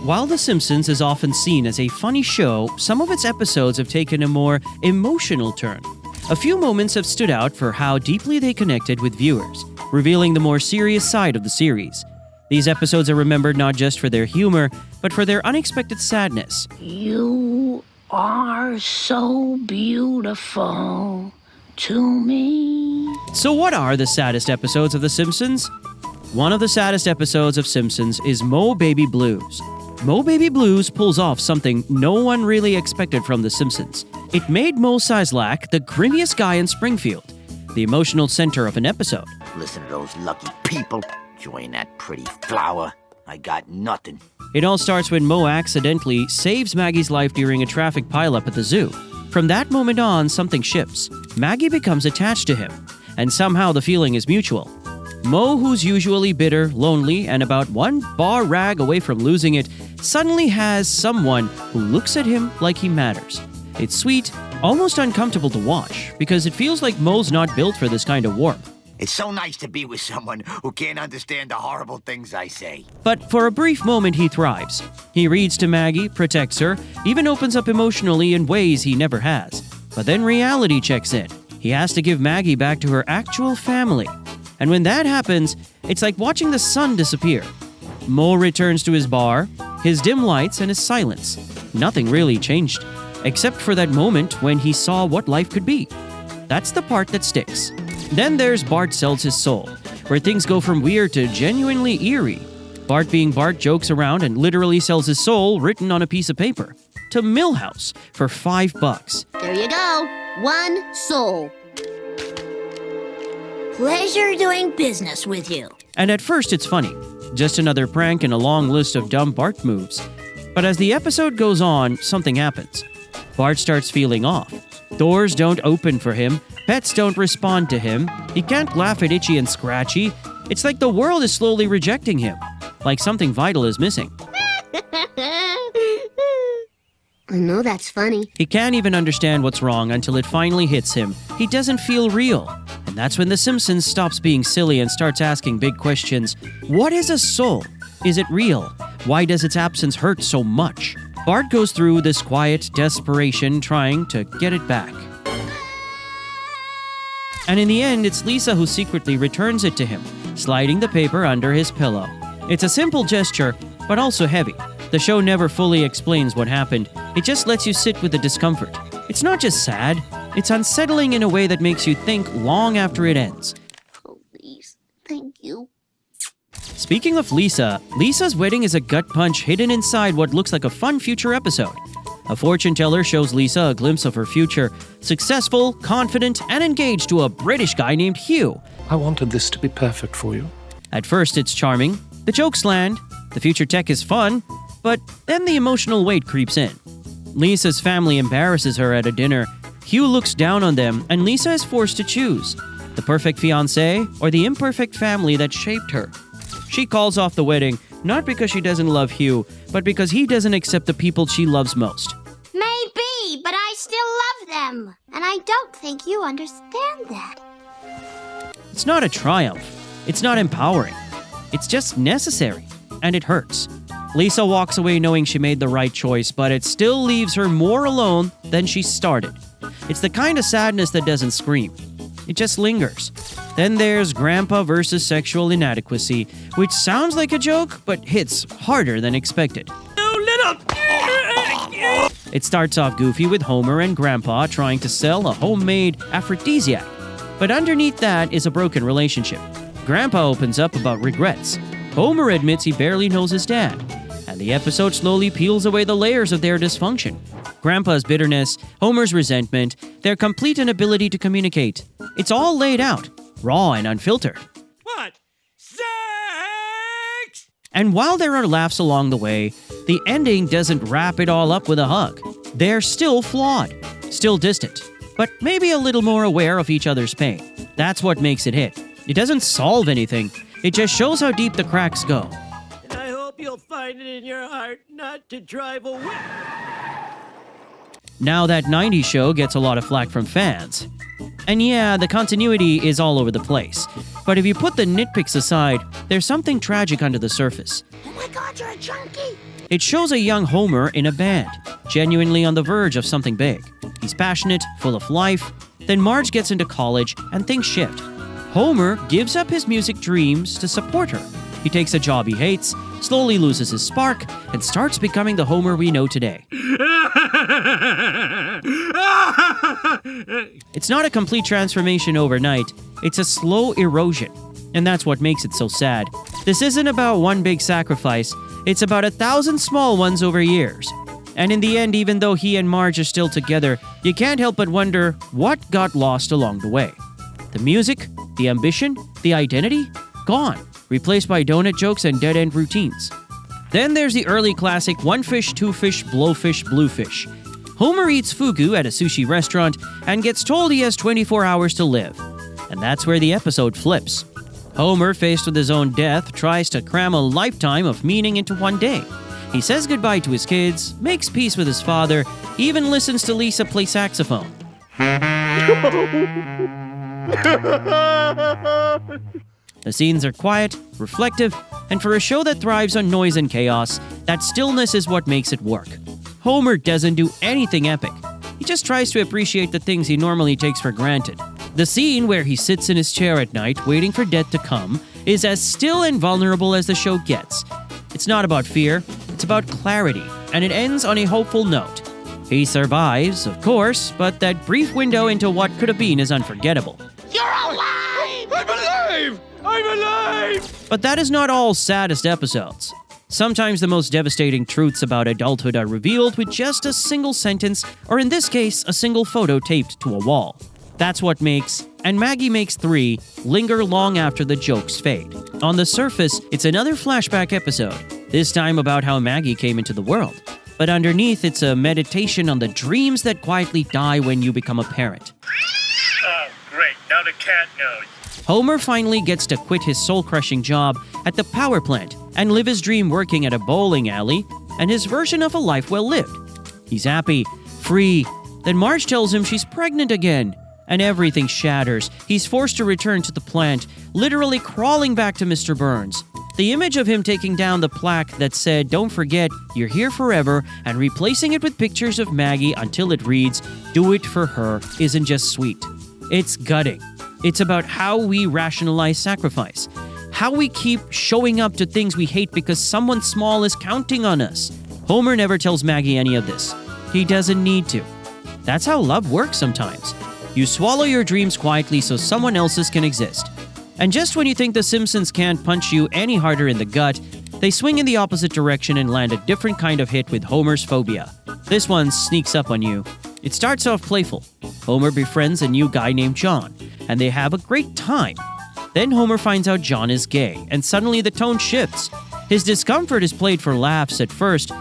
While The Simpsons is often seen as a funny show, some of its episodes have taken a more emotional turn. A few moments have stood out for how deeply they connected with viewers, revealing the more serious side of the series. These episodes are remembered not just for their humor, but for their unexpected sadness. You are so beautiful to me. So what are the saddest episodes of The Simpsons? One of the saddest episodes of Simpsons is Moe Baby Blues. Moe Baby Blues pulls off something no one really expected from The Simpsons. It made Moe Szyslak the grimmiest guy in Springfield, the emotional center of an episode. Listen to those lucky people. Enjoying that pretty flower. I got nothing. It all starts when Moe accidentally saves Maggie's life during a traffic pileup at the zoo. From that moment on, something shifts. Maggie becomes attached to him, and somehow the feeling is mutual. Moe, who's usually bitter, lonely, and about one bar rag away from losing it, suddenly has someone who looks at him like he matters. It's sweet, almost uncomfortable to watch, because it feels like Moe's not built for this kind of warmth. It's so nice to be with someone who can't understand the horrible things I say. But for a brief moment, he thrives. He reads to Maggie, protects her, even opens up emotionally in ways he never has. But then reality checks in. He has to give Maggie back to her actual family. And when that happens, it's like watching the sun disappear. Moe returns to his bar, his dim lights, and his silence. Nothing really changed, except for that moment when he saw what life could be. That's the part that sticks. Then there's Bart Sells His Soul, where things go from weird to genuinely eerie. Bart being Bart jokes around and literally sells his soul written on a piece of paper to Millhouse for $5. There you go. One soul. Pleasure doing business with you. And at first it's funny, just another prank in a long list of dumb Bart moves. But as the episode goes on, something happens. Bart starts feeling off. Doors don't open for him, pets don't respond to him, he can't laugh at Itchy and Scratchy. It's like the world is slowly rejecting him, like something vital is missing. I know that's funny. He can't even understand what's wrong until it finally hits him. He doesn't feel real. And that's when The Simpsons stops being silly and starts asking big questions. What is a soul? Is it real? Why does its absence hurt so much? Bart goes through this quiet desperation trying to get it back. And in the end, it's Lisa who secretly returns it to him, sliding the paper under his pillow. It's a simple gesture, but also heavy. The show never fully explains what happened. It just lets you sit with the discomfort. It's not just sad, it's unsettling in a way that makes you think long after it ends. Please, thank you. Speaking of Lisa, Lisa's wedding is a gut punch hidden inside what looks like a fun future episode. A fortune teller shows Lisa a glimpse of her future, successful, confident, and engaged to a British guy named Hugh. I wanted this to be perfect for you. At first, it's charming, the jokes land, the future tech is fun, but then the emotional weight creeps in. Lisa's family embarrasses her at a dinner. Hugh looks down on them, and Lisa is forced to choose the perfect fiancé or the imperfect family that shaped her. She calls off the wedding, not because she doesn't love Hugh, but because he doesn't accept the people she loves most. Maybe, but I still love them. And I don't think you understand that. It's not a triumph. It's not empowering. It's just necessary, and it hurts. Lisa walks away knowing she made the right choice, but it still leaves her more alone than she started. It's the kind of sadness that doesn't scream. It just lingers. Then there's Grandpa versus sexual inadequacy, which sounds like a joke, but hits harder than expected. It starts off goofy with Homer and Grandpa trying to sell a homemade aphrodisiac. But underneath that is a broken relationship. Grandpa opens up about regrets. Homer admits he barely knows his dad. And the episode slowly peels away the layers of their dysfunction. Grandpa's bitterness, Homer's resentment, their complete inability to communicate. It's all laid out, raw and unfiltered. What? Sex! And while there are laughs along the way, the ending doesn't wrap it all up with a hug. They're still flawed, still distant, but maybe a little more aware of each other's pain. That's what makes it hit. It doesn't solve anything. It just shows how deep the cracks go. And I hope you'll find it in your heart not to drive away. Now that 90s show gets a lot of flack from fans. And yeah, the continuity is all over the place. But if you put the nitpicks aside, there's something tragic under the surface. Oh my God, you're a junkie! It shows a young Homer in a band, genuinely on the verge of something big. He's passionate, full of life. Then Marge gets into college and things shift. Homer gives up his music dreams to support her. He takes a job he hates, slowly loses his spark, and starts becoming the Homer we know today. It's not a complete transformation overnight, it's a slow erosion. And that's what makes it so sad. This isn't about one big sacrifice, it's about 1,000 small ones over years. And in the end, even though he and Marge are still together, you can't help but wonder what got lost along the way. The music, the ambition, the identity, gone, replaced by donut jokes and dead-end routines. Then there's the early classic one fish, two fish, blowfish, bluefish. Homer eats fugu at a sushi restaurant and gets told he has 24 hours to live. And that's where the episode flips. Homer, faced with his own death, tries to cram a lifetime of meaning into one day. He says goodbye to his kids, makes peace with his father, even listens to Lisa play saxophone. The scenes are quiet, reflective, and for a show that thrives on noise and chaos, that stillness is what makes it work. Homer doesn't do anything epic. He just tries to appreciate the things he normally takes for granted. The scene where he sits in his chair at night waiting for death to come is as still and vulnerable as the show gets. It's not about fear, it's about clarity, and it ends on a hopeful note. He survives, of course, but that brief window into what could have been is unforgettable. You're alive! I'm alive! I'm alive! But that is not all Saddest episodes. Sometimes the most devastating truths about adulthood are revealed with just a single sentence, or in this case, a single photo taped to a wall. That's what makes, and Maggie Makes Three, linger long after the jokes fade. On the surface, it's another flashback episode, this time about how Maggie came into the world. But underneath, it's a meditation on the dreams that quietly die when you become a parent. Oh, great. Now the cat knows. Homer finally gets to quit his soul-crushing job at the power plant and live his dream working at a bowling alley and his version of a life well lived. He's happy, free. Then Marge tells him she's pregnant again, and everything shatters. He's forced to return to the plant, literally crawling back to Mr. Burns. The image of him taking down the plaque that said, "Don't forget, you're here forever," and replacing it with pictures of Maggie until it reads, "Do it for her," isn't just sweet. It's gutting. It's about how we rationalize sacrifice, how we keep showing up to things we hate because someone small is counting on us. Homer never tells Maggie any of this. He doesn't need to. That's how love works sometimes. You swallow your dreams quietly so someone else's can exist. And just when you think the Simpsons can't punch you any harder in the gut, they swing in the opposite direction and land a different kind of hit with Homer's phobia. This one sneaks up on you. It starts off playful. Homer befriends a new guy named John, and they have a great time. Then Homer finds out John is gay, and suddenly the tone shifts. His discomfort is played for laughs at first,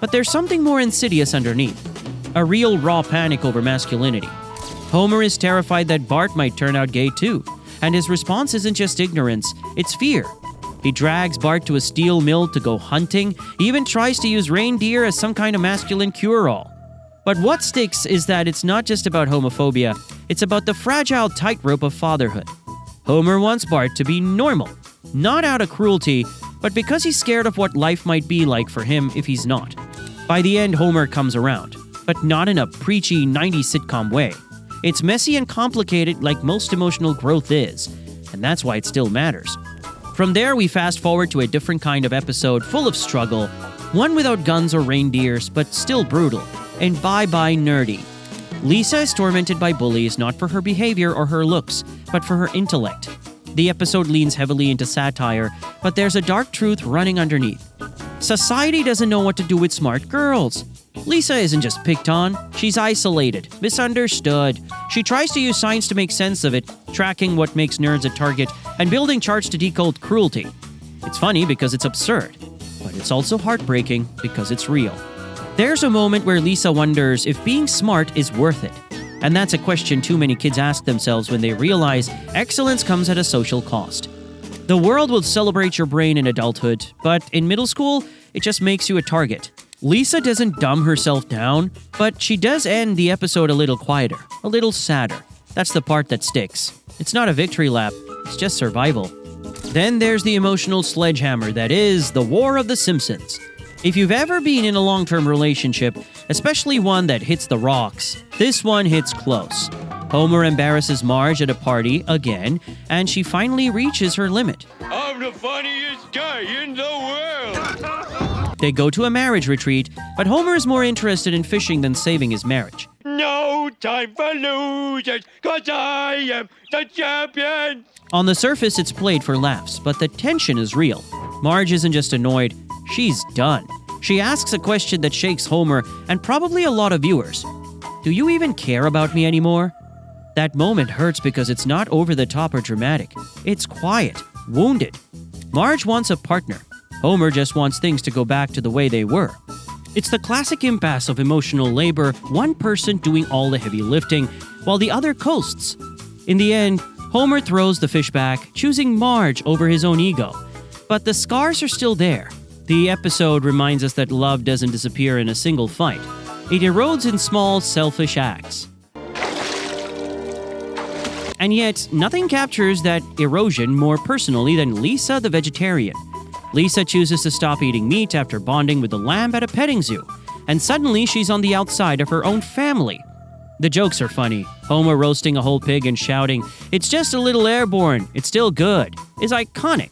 but there's something more insidious underneath. A real raw panic over masculinity. Homer is terrified that Bart might turn out gay too, and his response isn't just ignorance, it's fear. He drags Bart to a steel mill to go hunting, he even tries to use reindeer as some kind of masculine cure-all. But what sticks is that it's not just about homophobia, it's about the fragile tightrope of fatherhood. Homer wants Bart to be normal, not out of cruelty, but because he's scared of what life might be like for him if he's not. By the end, Homer comes around, but not in a preachy 90s sitcom way. It's messy and complicated like most emotional growth is, and that's why it still matters. From there, we fast forward to a different kind of episode full of struggle, one without guns or reindeers, but still brutal, and bye-bye nerdy. Lisa is tormented by bullies not for her behavior or her looks, but for her intellect. The episode leans heavily into satire, but there's a dark truth running underneath. Society doesn't know what to do with smart girls. Lisa isn't just picked on, she's isolated, misunderstood. She tries to use science to make sense of it, tracking what makes nerds a target, and building charts to decode cruelty. It's funny because it's absurd, but it's also heartbreaking because it's real. There's a moment where Lisa wonders if being smart is worth it. And that's a question too many kids ask themselves when they realize excellence comes at a social cost. The world will celebrate your brain in adulthood, but in middle school, it just makes you a target. Lisa doesn't dumb herself down, but she does end the episode a little quieter, a little sadder. That's the part that sticks. It's not a victory lap, it's just survival. Then there's the emotional sledgehammer that is the War of the Simpsons. If you've ever been in a long-term relationship, especially one that hits the rocks, this one hits close. Homer embarrasses Marge at a party again, and she finally reaches her limit. I'm the funniest guy in the world. They go to a marriage retreat, but Homer is more interested in fishing than saving his marriage. No time for losers, 'cause I am the champion. On the surface, it's played for laughs, but the tension is real. Marge isn't just annoyed, she's done. She asks a question that shakes Homer and probably a lot of viewers. Do you even care about me anymore? That moment hurts because it's not over the top or dramatic. It's quiet, wounded. Marge wants a partner. Homer just wants things to go back to the way they were. It's the classic impasse of emotional labor, one person doing all the heavy lifting, while the other coasts. In the end, Homer throws the fish back, choosing Marge over his own ego. But the scars are still there. The episode reminds us that love doesn't disappear in a single fight. It erodes in small, selfish acts. And yet, nothing captures that erosion more personally than Lisa the vegetarian. Lisa chooses to stop eating meat after bonding with the lamb at a petting zoo, and suddenly she's on the outside of her own family. The jokes are funny. Homer roasting a whole pig and shouting, "It's just a little airborne, it's still good," is iconic.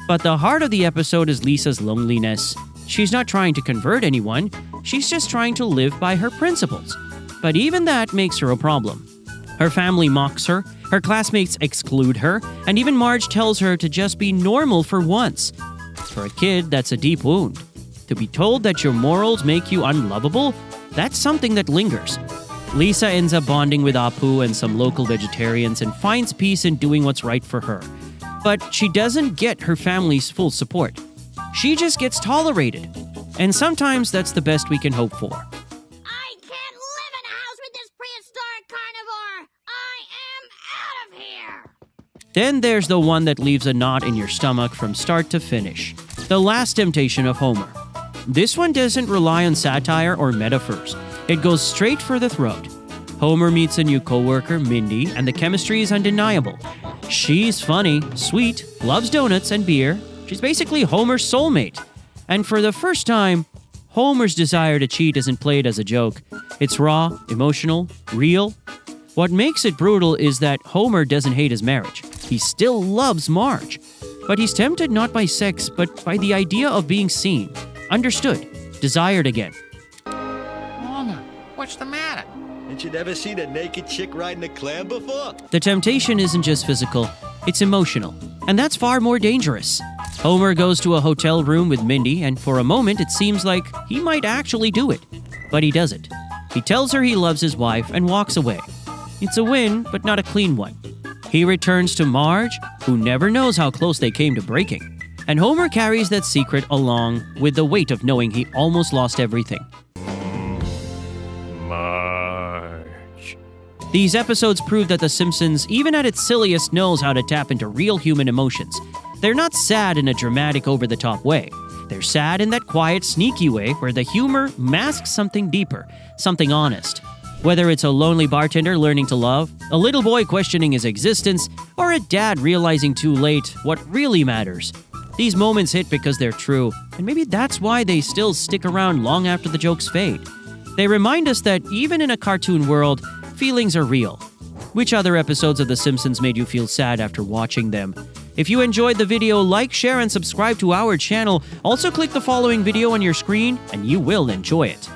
But the heart of the episode is Lisa's loneliness. She's not trying to convert anyone, she's just trying to live by her principles. But even that makes her a problem. Her family mocks her, her classmates exclude her, and even Marge tells her to just be normal for once. For a kid, that's a deep wound. To be told that your morals make you unlovable, that's something that lingers. Lisa ends up bonding with Apu and some local vegetarians and finds peace in doing what's right for her. But she doesn't get her family's full support. She just gets tolerated. And sometimes that's the best we can hope for. I can't live in a house with this prehistoric carnivore. I am out of here. Then there's the one that leaves a knot in your stomach from start to finish. The Last Temptation of Homer. This one doesn't rely on satire or metaphors. It goes straight for the throat. Homer meets a new coworker, Mindy, and the chemistry is undeniable. She's funny, sweet, loves donuts and beer. She's basically Homer's soulmate. And for the first time, Homer's desire to cheat isn't played as a joke. It's raw, emotional, real. What makes it brutal is that Homer doesn't hate his marriage. He still loves Marge. But he's tempted not by sex, but by the idea of being seen, understood, desired again. Homer, what's the matter? Ain't you never seen a naked chick riding a clam before? The temptation isn't just physical, it's emotional. And that's far more dangerous. Homer goes to a hotel room with Mindy, and for a moment it seems like he might actually do it. But he doesn't. He tells her he loves his wife and walks away. It's a win, but not a clean one. He returns to Marge, who never knows how close they came to breaking. And Homer carries that secret along with the weight of knowing he almost lost everything. Marge. These episodes prove that The Simpsons, even at its silliest, knows how to tap into real human emotions. They're not sad in a dramatic, over-the-top way. They're sad in that quiet, sneaky way where the humor masks something deeper, something honest. Whether it's a lonely bartender learning to love, a little boy questioning his existence, or a dad realizing too late what really matters. These moments hit because they're true, and maybe that's why they still stick around long after the jokes fade. They remind us that even in a cartoon world, feelings are real. Which other episodes of The Simpsons made you feel sad after watching them? If you enjoyed the video, like, share, and subscribe to our channel. Also click the following video on your screen, and you will enjoy it.